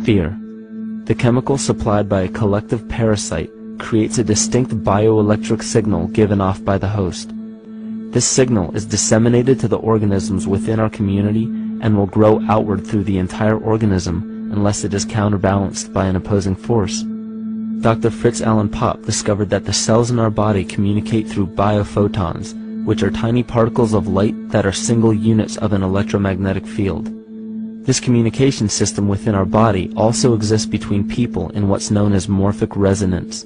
Fear. The chemical supplied by a collective parasite creates a distinct bioelectric signal given off by the host. This signal is disseminated to the organisms within our community and will grow outward through the entire organism unless it is counterbalanced by an opposing force. Dr. Fritz Alan Popp discovered that the cells in our body communicate through biophotons, which are tiny particles of light that are single units of an electromagnetic field. This communication system within our body also exists between people in what's known as morphic resonance.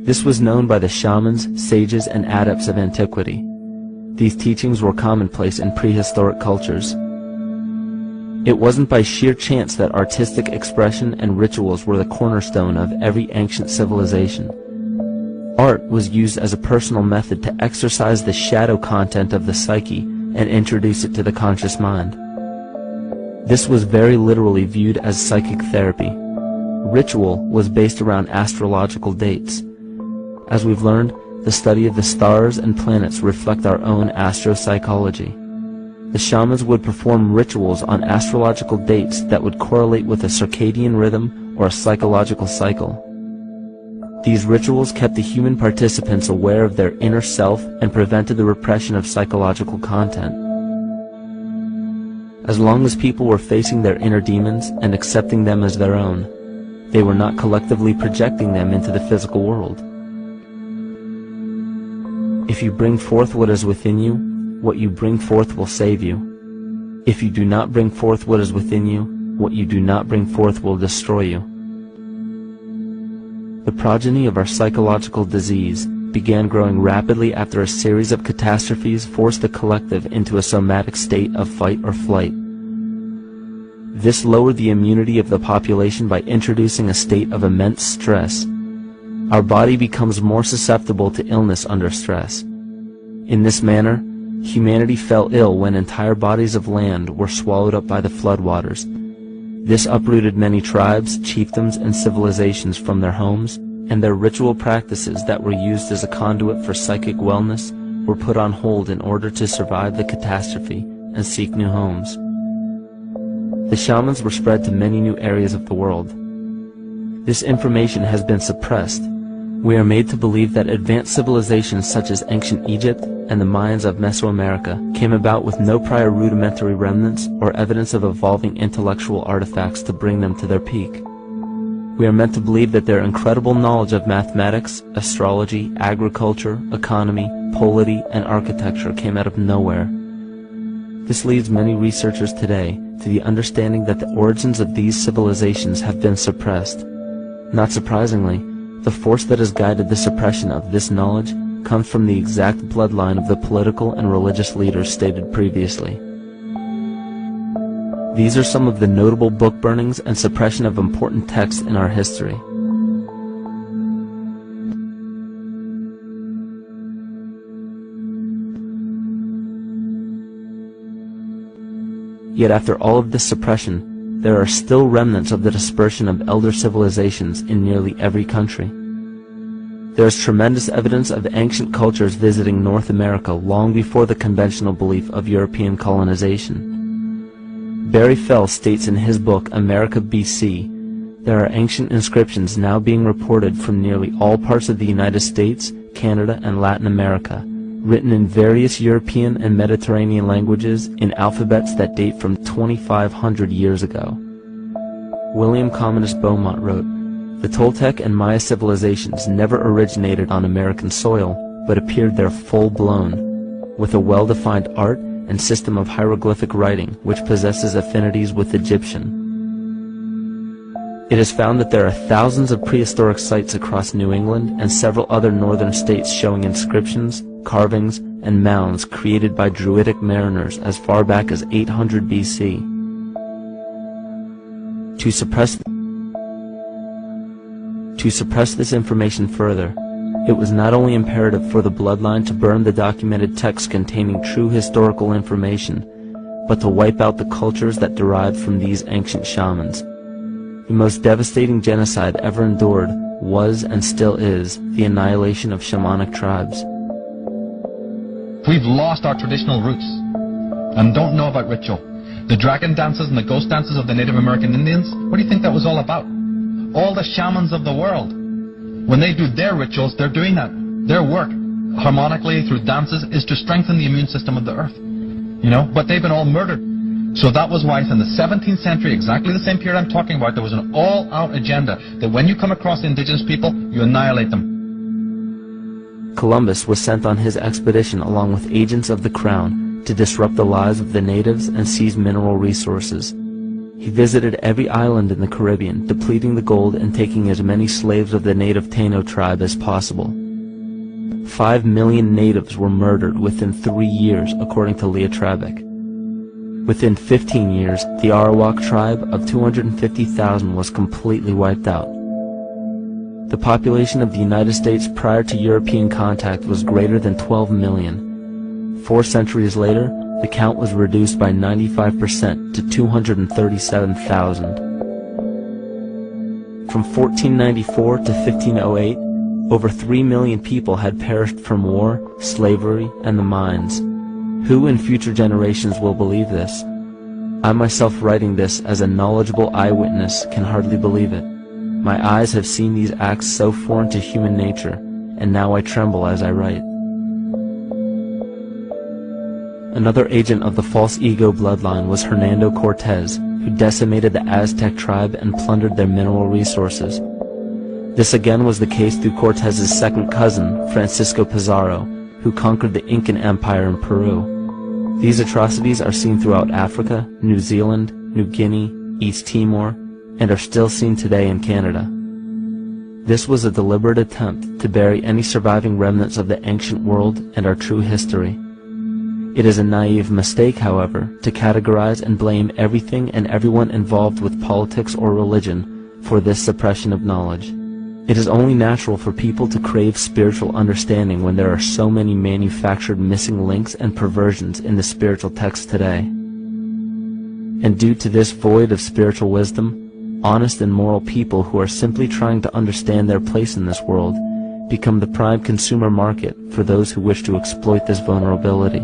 This was known by the shamans, sages, and adepts of antiquity. These teachings were commonplace in prehistoric cultures. It wasn't by sheer chance that artistic expression and rituals were the cornerstone of every ancient civilization. Art was used as a personal method to exercise the shadow content of the psyche and introduce it to the conscious mind. This was very literally viewed as psychic therapy. Ritual was based around astrological dates. As we've learned, the study of the stars and planets reflect our own astropsychology. The shamans would perform rituals on astrological dates that would correlate with a circadian rhythm or a psychological cycle. These rituals kept the human participants aware of their inner self and prevented the repression of psychological content. As long as people were facing their inner demons and accepting them as their own, they were not collectively projecting them into the physical world. If you bring forth what is within you, what you bring forth will save you. If you do not bring forth what is within you, what you do not bring forth will destroy you. The progeny of our psychological disease began growing rapidly after a series of catastrophes forced the collective into a somatic state of fight or flight. This lowered the immunity of the population by introducing a state of immense stress. Our body becomes more susceptible to illness under stress. In this manner, humanity fell ill when entire bodies of land were swallowed up by the floodwaters. This uprooted many tribes, chiefdoms, and civilizations from their homes, and their ritual practices that were used as a conduit for psychic wellness were put on hold in order to survive the catastrophe and seek new homes. The shamans were spread to many new areas of the world. This information has been suppressed. We are made to believe that advanced civilizations such as ancient Egypt and the Mayans of Mesoamerica came about with no prior rudimentary remnants or evidence of evolving intellectual artifacts to bring them to their peak. We are meant to believe that their incredible knowledge of mathematics, astrology, agriculture, economy, polity, and architecture came out of nowhere. This leads many researchers today to the understanding that the origins of these civilizations have been suppressed. Not surprisingly, the force that has guided the suppression of this knowledge comes from the exact bloodline of the political and religious leaders stated previously. These are some of the notable book burnings and suppression of important texts in our history. Yet after all of this suppression, there are still remnants of the dispersion of elder civilizations in nearly every country. There is tremendous evidence of ancient cultures visiting North America long before the conventional belief of European colonization. Barry Fell states in his book America BC, there are ancient inscriptions now being reported from nearly all parts of the United States, Canada, and Latin America, written in various European and Mediterranean languages in alphabets that date from 2,500 years ago. William Commonus Beaumont wrote, "The Toltec and Maya civilizations never originated on American soil, but appeared there full-blown, with a well-defined art and system of hieroglyphic writing which possesses affinities with Egyptian. It is found that there are thousands of prehistoric sites across New England and several other northern states showing inscriptions, carvings, and mounds created by Druidic mariners as far back as 800 BC. To suppress this information further, it was not only imperative for the bloodline to burn the documented texts containing true historical information, but to wipe out the cultures that derived from these ancient shamans. The most devastating genocide ever endured was and still is the annihilation of shamanic tribes. We've lost our traditional roots and don't know about ritual. The dragon dances and the ghost dances of the Native American Indians, what do you think that was all about? All the shamans of the world, when they do their rituals, they're doing that. Their work, harmonically through dances, is to strengthen the immune system of the earth. You know, but they've been all murdered. So that was why in the 17th century, exactly the same period I'm talking about, there was an all-out agenda that when you come across indigenous people, you annihilate them. Columbus was sent on his expedition along with agents of the crown to disrupt the lives of the natives and seize mineral resources. He visited every island in the Caribbean, depleting the gold and taking as many slaves of the native Taino tribe as possible. 5 million natives were murdered within 3 years, according to Leah Trabeck. Within 15 years, the Arawak tribe of 250,000 was completely wiped out. The population of the United States prior to European contact was greater than 12 million. 4 centuries later, the count was reduced by 95% to 237,000. From 1494 to 1508, over 3 million people had perished from war, slavery, and the mines. Who in future generations will believe this? I myself, writing this as a knowledgeable eyewitness, can hardly believe it. My eyes have seen these acts so foreign to human nature, and now I tremble as I write. Another agent of the false ego bloodline was Hernando Cortez, who decimated the Aztec tribe and plundered their mineral resources. This again was the case through Cortez's second cousin, Francisco Pizarro, who conquered the Incan Empire in Peru. These atrocities are seen throughout Africa, New Zealand, New Guinea, East Timor, and are still seen today in Canada. This was a deliberate attempt to bury any surviving remnants of the ancient world and our true history. It is a naive mistake, however, to categorize and blame everything and everyone involved with politics or religion for this suppression of knowledge. It is only natural for people to crave spiritual understanding when there are so many manufactured missing links and perversions in the spiritual text today. And due to this void of spiritual wisdom, honest and moral people who are simply trying to understand their place in this world become the prime consumer market for those who wish to exploit this vulnerability.